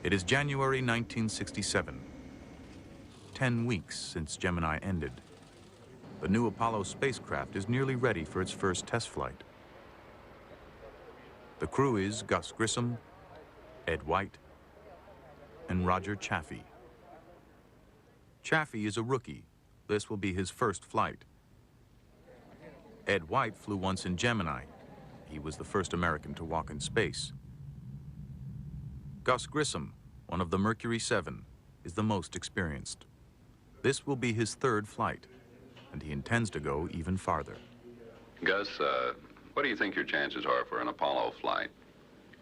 It is January 1967. 10 weeks since Gemini ended. The new Apollo spacecraft is nearly ready for its first test flight. The crew is Gus Grissom, Ed White, and Roger Chaffee. Chaffee is a rookie. This will be his first flight. Ed White flew once in Gemini. He was the first American to walk in space. Gus Grissom, one of the Mercury 7, is the most experienced. This will be his third flight, and he intends to go even farther. Gus, what do you think your chances are for an Apollo flight?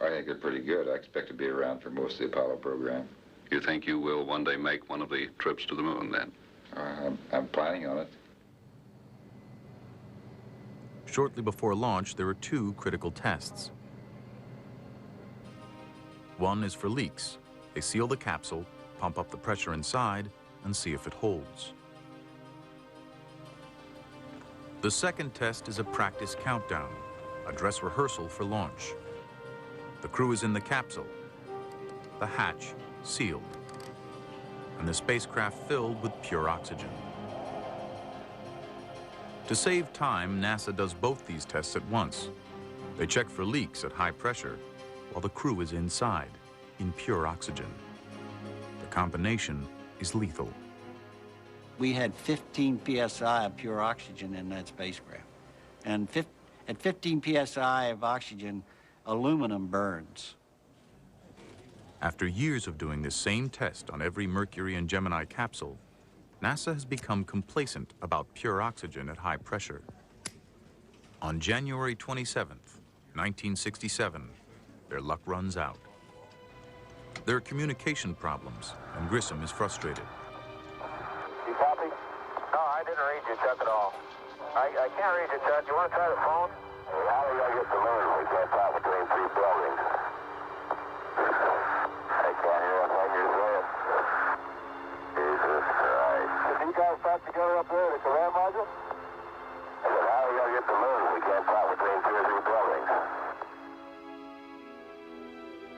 I think they're pretty good. I expect to be around for most of the Apollo program. You think you will one day make one of the trips to the moon, then? I'm planning on it. Shortly before launch, there are two critical tests. One is for leaks. They seal the capsule, pump up the pressure inside, and see if it holds. The second test is a practice countdown, a dress rehearsal for launch. The crew is in the capsule, the hatch sealed, and the spacecraft filled with pure oxygen. To save time, NASA does both these tests at once. They check for leaks at high pressure while the crew is inside, in pure oxygen. The combination is lethal. We had 15 psi of pure oxygen in that spacecraft. And at 15 psi of oxygen, aluminum burns. After years of doing this same test on every Mercury and Gemini capsule, NASA has become complacent about pure oxygen at high pressure. On January 27th, 1967, their luck runs out. There are communication problems, and Grissom is frustrated. You copy? No, I didn't read you, Chuck, at all. I can't read you, Chuck. You want to try the phone? Hey, how do I get the moon? We can't talk between three buildings. I can't hear a thing you're saying. Jesus Christ. Did you guys talk together up there at the command module? I said, how are we going to get the moon? We can't talk between two or three buildings.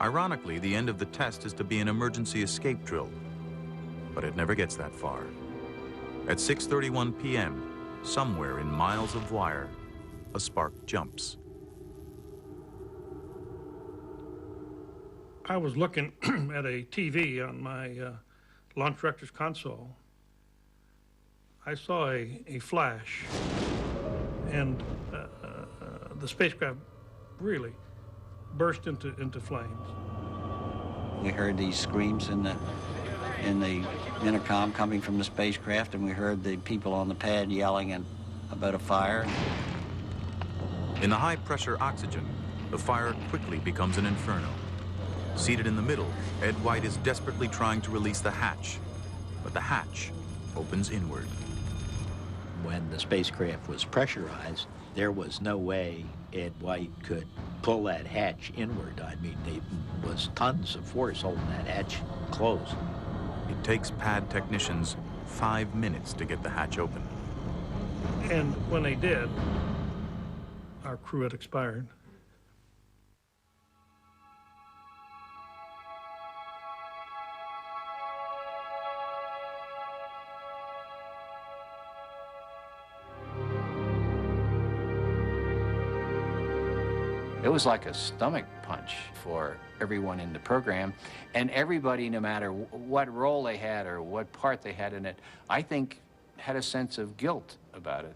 Ironically, the end of the test is to be an emergency escape drill, but it never gets that far. At 6:31 p.m., somewhere in miles of wire, a spark jumps. I was looking at a TV on my launch director's console. I saw a flash, and the spacecraft really burst into flames. We heard these screams in the intercom coming from the spacecraft, and we heard the people on the pad yelling about a fire. In the high-pressure oxygen, the fire quickly becomes an inferno. Seated in the middle, Ed White is desperately trying to release the hatch, but the hatch opens inward. When the spacecraft was pressurized, there was no way Ed White could pull that hatch inward. I mean, there was tons of force holding that hatch closed. It takes pad technicians 5 minutes to get the hatch open. And when they did, our crew had expired. It was like a stomach punch for everyone in the program, and everybody, no matter what role they had or what part they had in it, I think had a sense of guilt about it.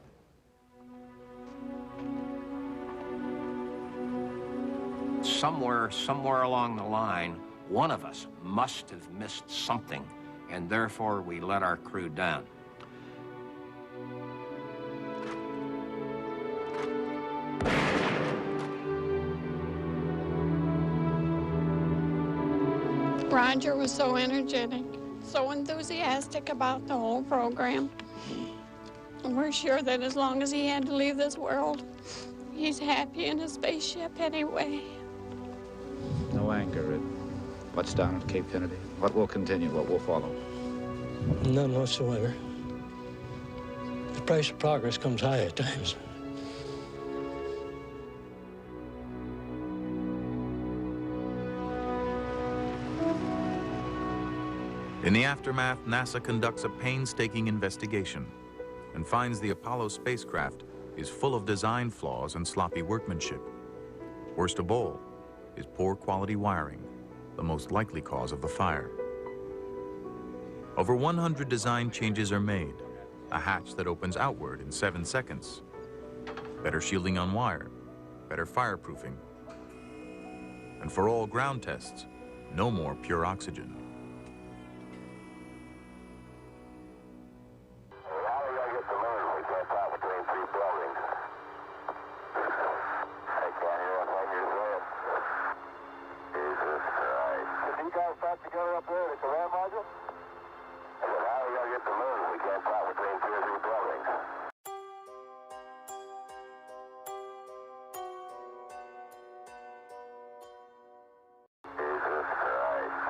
Somewhere along the line, one of us must have missed something, and therefore we let our crew down. Roger was so energetic, so enthusiastic about the whole program. And we're sure that as long as he had to leave this world, he's happy in his spaceship anyway. No anger at what's down at Cape Kennedy? What will continue? What will follow? None whatsoever. The price of progress comes high at times. In the aftermath, NASA conducts a painstaking investigation and finds the Apollo spacecraft is full of design flaws and sloppy workmanship. Worst of all is poor quality wiring, the most likely cause of the fire. Over 100 design changes are made. A hatch that opens outward in 7 seconds. Better shielding on wire, better fireproofing. And for all ground tests, no more pure oxygen. Together up there at the command module? I said, how are we going to get to the moon? We can't talk with